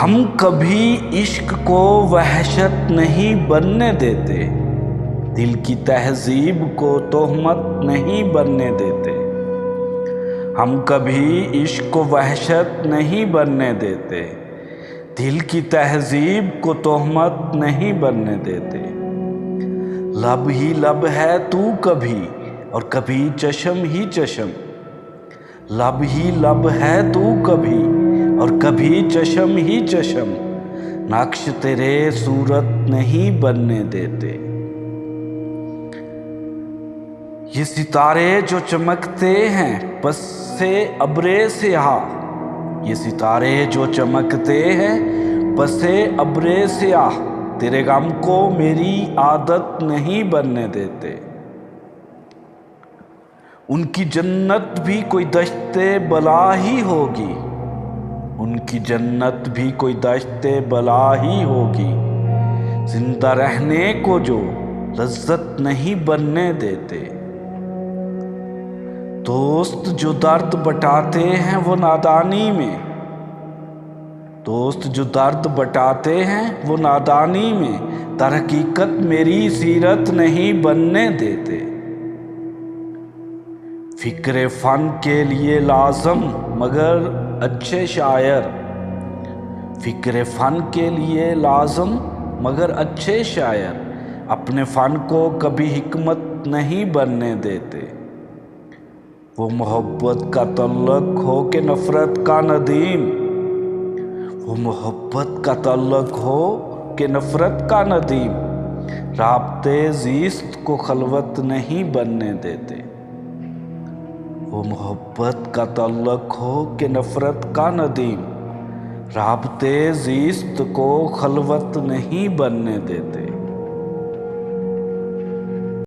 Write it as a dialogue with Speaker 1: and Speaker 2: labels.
Speaker 1: ہم کبھی عشق کو وحشت نہیں بننے دیتے، دل کی تہذیب کو تہمت نہیں بننے دیتے۔ ہم کبھی عشق کو وحشت نہیں بننے دیتے، دل کی تہذیب کو تہمت نہیں بننے دیتے۔ لب ہی لب ہے تو کبھی اور کبھی چشم ہی چشم، لب ہی لب ہے تو کبھی اور کبھی چشم ہی چشم، نقش تیرے صورت نہیں بننے دیتے۔ یہ ستارے جو چمکتے ہیں پس سے ابر سیاہ، یہ ستارے جو چمکتے ہیں پس سے ابر سیاہ، تیرے غم کو میری عادت نہیں بننے دیتے۔ ان کی جنت بھی کوئی دشت بلا ہی ہوگی، ان کی جنت بھی کوئی دشت بلا ہی ہوگی، زندہ رہنے کو جو لذت نہیں بننے دیتے۔ دوست جو درد بٹاتے ہیں وہ نادانی میں، دوست جو درد بٹاتے ہیں وہ نادانی میں، در حقیقت میری سیرت نہیں بننے دیتے۔ فکر فن کے لیے لازم مگر اچھے شاعر، فکر فن کے لیے لازم مگر اچھے شاعر، اپنے فن کو کبھی حکمت نہیں بننے دیتے۔ وہ محبت کا تعلق ہو کہ نفرت کا ندیم، وہ محبت کا تعلق ہو کہ نفرت کا ندیم، رابطے زیست کو خلوت نہیں بننے دیتے۔ وہ محبت کا تعلق ہو کہ نفرت کا ندیم، رابطے زیست کو خلوت نہیں بننے دیتے۔